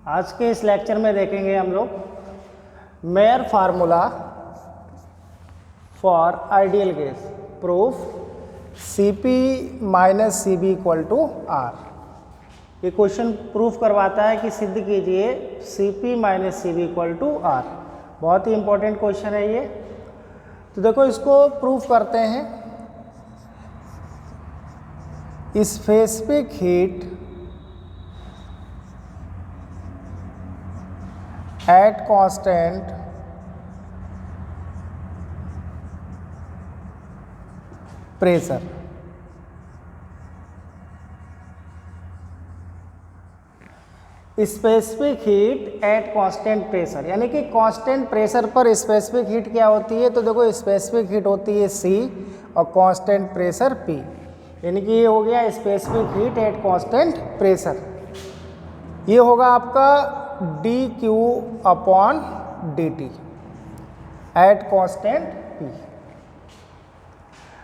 आज के इस लेक्चर में देखेंगे हम लोग Mayer formula for ideal gas proof Cp माइनस Cv इक्वल टू R। ये क्वेश्चन प्रूफ करवाता है कि सिद्ध कीजिए Cp माइनस Cv इक्वल टू R। बहुत ही इंपॉर्टेंट क्वेश्चन है ये। तो देखो इसको प्रूफ करते हैं। Specific heat at constant pressure specific heat at constant pressure, यानी कि कांस्टेंट प्रेशर पर स्पेसिफिक हीट क्या होती है। तो देखो स्पेसिफिक हीट होती है C और कांस्टेंट प्रेशर P, यानी कि ये हो गया specific heat at constant pressure. ये होगा आपका dq upon dt at constant P।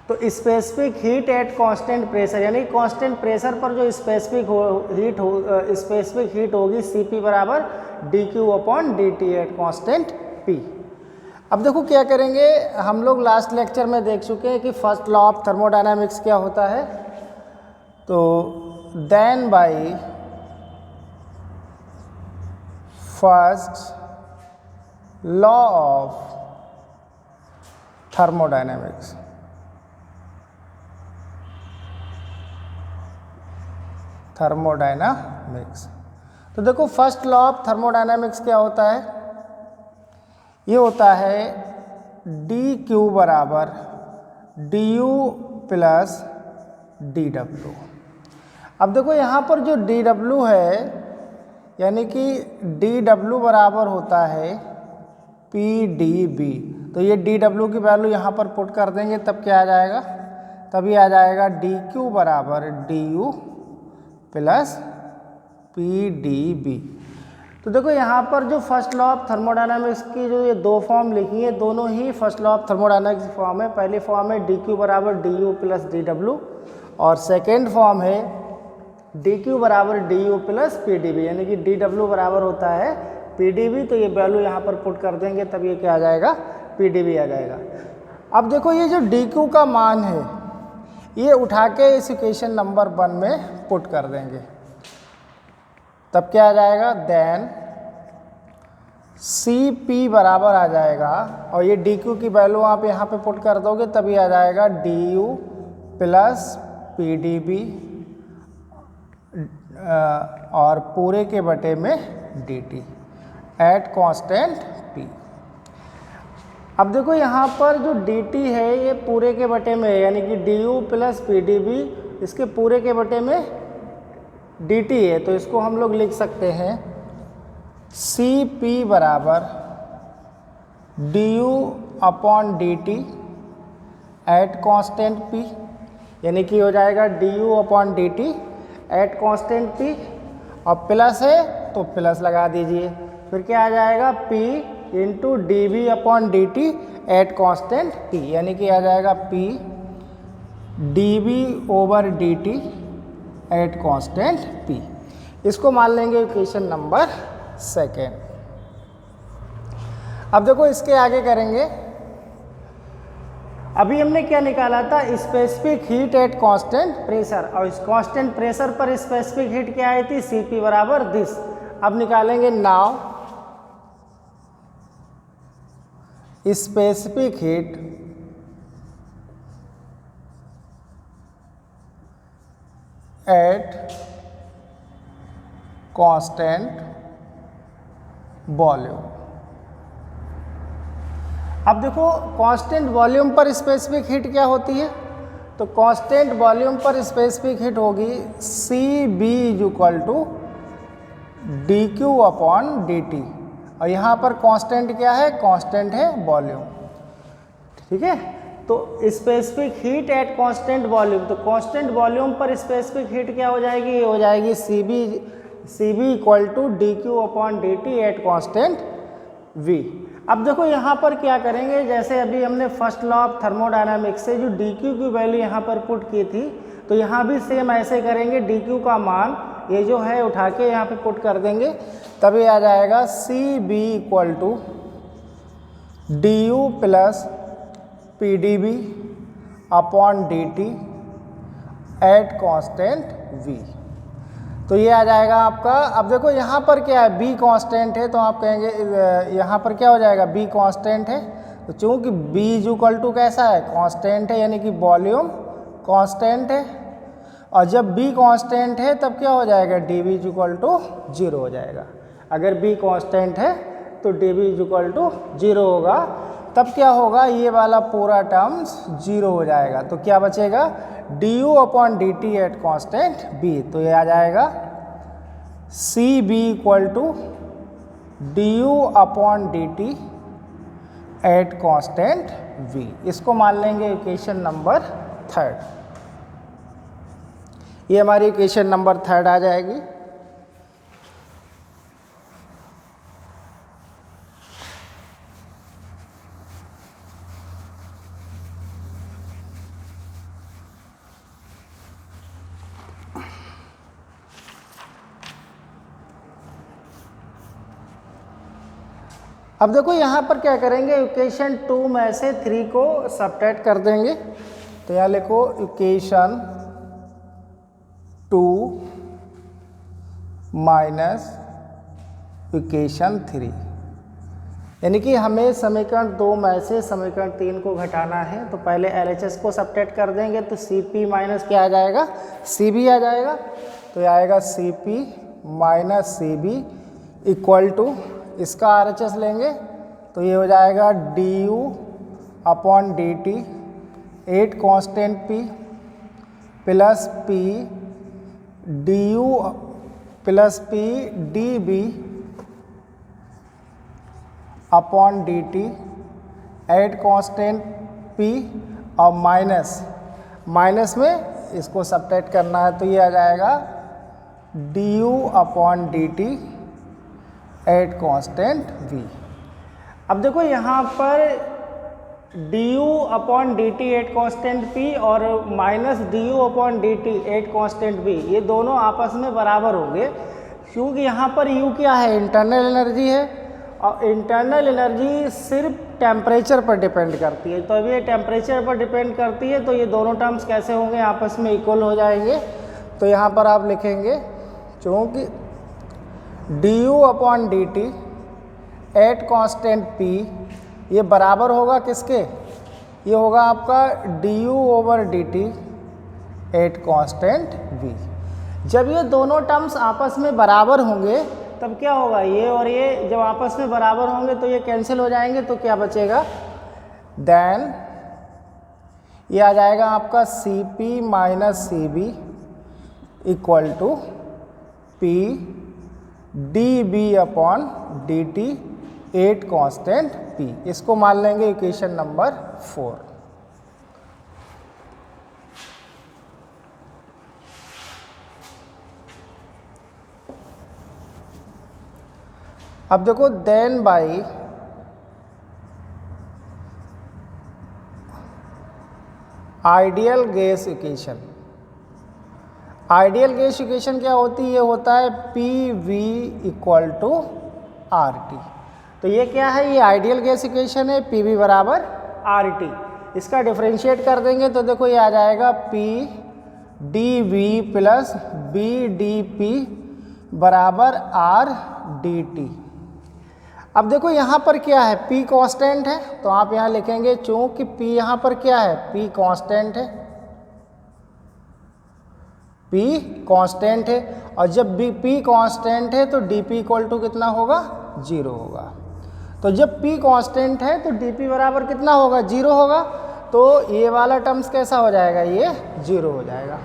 तो specific heat at constant pressure, यानी कांस्टेंट प्रेशर पर जो स्पेसिफिक हीट होगी Cp बराबर dq upon dt at constant P। अब देखो क्या करेंगे, हम लोग लास्ट लेक्चर में देख चुके हैं कि फर्स्ट लॉ ऑफ थर्मोडायनामिक्स क्या होता है। तो then by first law of thermodynamics, तो देखो फर्स्ट लॉ ऑफ थर्मोडायनामिक्स क्या होता है। ये होता है dq बराबर du प्लस dw। अब देखो यहाँ पर जो dw है, यानी कि dw बराबर होता है pdb। तो ये dw की वैल्यू यहाँ पर पुट कर देंगे, तब क्या आ जाएगा, तभी आ जाएगा dq बराबर du प्लस pdb। तो देखो यहाँ पर जो फर्स्ट लॉ ऑफ थर्मोडायनामिक्स की जो ये दो फॉर्म लिखी है, दोनों ही फर्स्ट लॉ ऑफ थर्मोडायनामिक्स की फॉर्म है। पहली फॉर्म है dq बराबर du प्लस dw और सेकेंड फॉर्म है dq बराबर du प्लस pdb, यानी कि dw बराबर होता है pdb। तो ये वैल्यू यहाँ पर पुट कर देंगे, तब ये क्या आ जाएगा, pdb आ जाएगा। अब देखो ये जो dq का मान है, ये उठा के इस इक्वेशन नंबर 1 में पुट कर देंगे, तब क्या आ जाएगा, देन Cp बराबर आ जाएगा, और ये dq की वैल्यू आप यहाँ पे पुट कर दोगे, तभी आ जाएगा du प्लस pdb और पूरे के बटे में dt एट कांस्टेंट p। अब देखो यहाँ पर जो dt है ये पूरे के बटे में है, यानी कि du प्लस pdb इसके पूरे के बटे में dt है। तो इसको हम लोग लिख सकते हैं Cp बराबर du upon dt at constant p, यानी कि हो जाएगा du upon dt at constant p, और प्लस है तो प्लस लगा दीजिए, फिर क्या आ जाएगा p into d B upon D T at constant p, यानी कि आ जाएगा p d B over D T at constant p। इसको मान लेंगे इक्वेशन नंबर 2। अब देखो इसके आगे करेंगे। अभी हमने क्या निकाला था, specific heat at constant pressure, और इस कांस्टेंट प्रेशर पर स्पेसिफिक हीट क्या आई थी, Cp बराबर दिस। अब निकालेंगे now specific heat at constant volume. अब देखो कांस्टेंट वॉल्यूम पर स्पेसिफिक हीट क्या होती है, तो कांस्टेंट वॉल्यूम पर स्पेसिफिक हीट होगी Cb equal to dq upon dt, और यहाँ पर कांस्टेंट क्या है, कांस्टेंट है वॉल्यूम। ठीक है, तो specific heat at constant volume, तो कांस्टेंट वॉल्यूम पर स्पेसिफिक हीट क्या हो जाएगी, ये हो जाएगी Cb equal to dq upon dt at constant V। अब देखो यहाँ पर क्या करेंगे, जैसे अभी हमने फर्स्ट लॉ ऑफ थर्मोडायनामिक्स से जो dq की वैल्यू यहाँ पर पुट की थी, तो यहाँ भी सेम ऐसे करेंगे, dq का मान ये जो है उठा के यहाँ पे पुट कर देंगे, तब ये आ जाएगा C B equal to D U plus P D B upon D T at constant v। तो ये आ जाएगा आपका। अब देखो यहाँ पर क्या है, b कांस्टेंट है, तो आप कहेंगे यहाँ पर क्या हो जाएगा, b कांस्टेंट है, तो चूँकि b इज इक्वल टू कैसा है, कांस्टेंट है, यानी कि वॉल्यूम कांस्टेंट है। और जब b कांस्टेंट है तब क्या हो जाएगा, dv इज इक्वल टू 0 हो जाएगा। अगर b कांस्टेंट है तो dv इज इक्वल टू 0 होगा, तब क्या होगा, ये वाला पूरा टर्म्स 0 हो जाएगा। तो क्या बचेगा, du upon D T at constant b। तो ये आ जाएगा C B equal to du upon D T at constant v। इसको मान लेंगे इक्वेशन नंबर 3। ये हमारी इक्वेशन नंबर 3 आ जाएगी। अब देखो यहाँ पर क्या करेंगे, इक्वेशन 2 में से 3 को सबट्रैक्ट कर देंगे। तो यहाँ लिखो इक्वेशन 2 माइनस इक्वेशन 3, यानी कि हमें समीकरण 2 में से समीकरण 3 को घटाना है। तो पहले LHS को सबट्रैक्ट कर देंगे, तो CP माइनस क्या आ जाएगा, CB आ जाएगा। तो ये आएगा CP minus CB equal to, इसका RHS लेंगे तो ये हो जाएगा du upon D T at constant p plus p du plus p db upon D T at constant p और माइनस में इसको सबट्रैक्ट करना है। तो ये आ जाएगा du upon D T at constant v। अब देखो यहाँ पर du upon D T at constant p और minus du upon D T at constant v, ये दोनों आपस में बराबर होंगे, क्योंकि यहाँ पर u क्या है, इंटरनल एनर्जी है, और इंटरनल एनर्जी सिर्फ टेम्परेचर पर डिपेंड करती है। तो अब ये टेम्परेचर पर डिपेंड करती है, तो ये दोनों टर्म्स कैसे होंगे, आपस में इक्वल हो जाएंगे। तो यहाँ पर आप लिखेंगे, चूँकि du upon D T at constant p ये बराबर होगा किसके, ये होगा आपका du over D T at constant v। जब ये दोनों टर्म्स आपस में बराबर होंगे तब क्या होगा, ये और ये जब आपस में बराबर होंगे तो ये कैंसिल हो जाएंगे। तो क्या बचेगा, देन ये आ जाएगा आपका CP minus CB equal to P dB upon D T at constant p। इसको मान लेंगे इक्वेशन नंबर 4। अब देखो, then by ideal gas equation. Ideal gas equation क्या होती है, ये होता है PV इक्वल टू RT। तो ये क्या है, ये आइडियल गैस इक्वेशन है, PV बराबर RT। इसका डिफरेंशिएट कर देंगे तो देखो ये आ जाएगा P dV plus B dP बराबर R dt। अब देखो यहाँ पर क्या है, P कांस्टेंट है, तो आप यहाँ लिखेंगे चूँकि P यहाँ पर क्या है, P कांस्टेंट है, P कांस्टेंट है, और जब P कांस्टेंट है तो dP इक्वल टू कितना होगा, 0 होगा। तो जब P कांस्टेंट है तो dP बराबर कितना होगा, 0 होगा। तो ये वाला टर्म्स कैसा हो जाएगा, ये 0 हो जाएगा।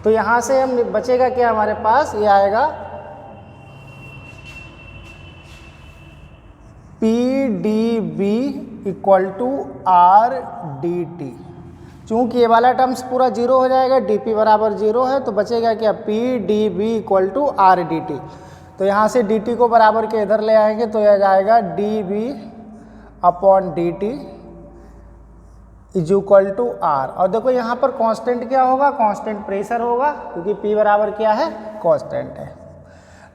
तो यहाँ से हम बचेगा क्या हमारे पास, ये आएगा PdB इक्वल टू RdT। चूँकि ये वाला टर्म्स पूरा 0 हो जाएगा, dP बराबर 0 है, तो बचेगा क्या, PdB इक्वल टू RdT। तो यहाँ से dt को बराबर के इधर ले आएंगे तो यह जाएगा dB upon dt is equal to R. और देखो यहाँ पर कांस्टेंट क्या होगा, कांस्टेंट प्रेशर होगा, क्योंकि P बराबर क्या है, कांस्टेंट है।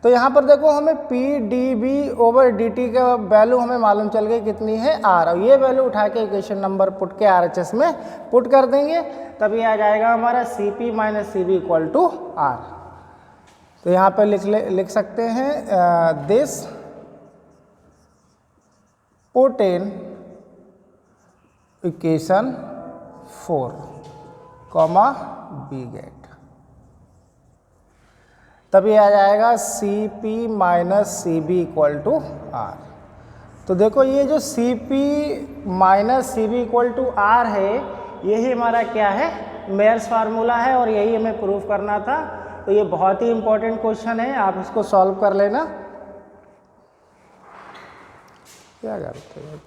तो यहाँ पर देखो हमें P D B over D T का वैल्यू हमें मालूम चल गई कितनी है, आर। और ये वैल्यू उठा के इक्वेशन नंबर पुट के RHS में पुट कर देंगे, तभी आ जाएगा हमारा C P minus C B equal to R. तो यहाँ पे लिख सकते हैं this put in equation 4 comma we get, तभी आ जाएगा C P minus C B equal to R. तो देखो ये जो C P minus C B equal to R है, यही हमारा क्या है, मेयर्स फार्मूला है, और यही हमें प्रूफ करना था। तो ये बहुत ही इंपॉर्टेंट क्वेश्चन है, आप इसको सॉल्व कर लेना। क्या करते हैं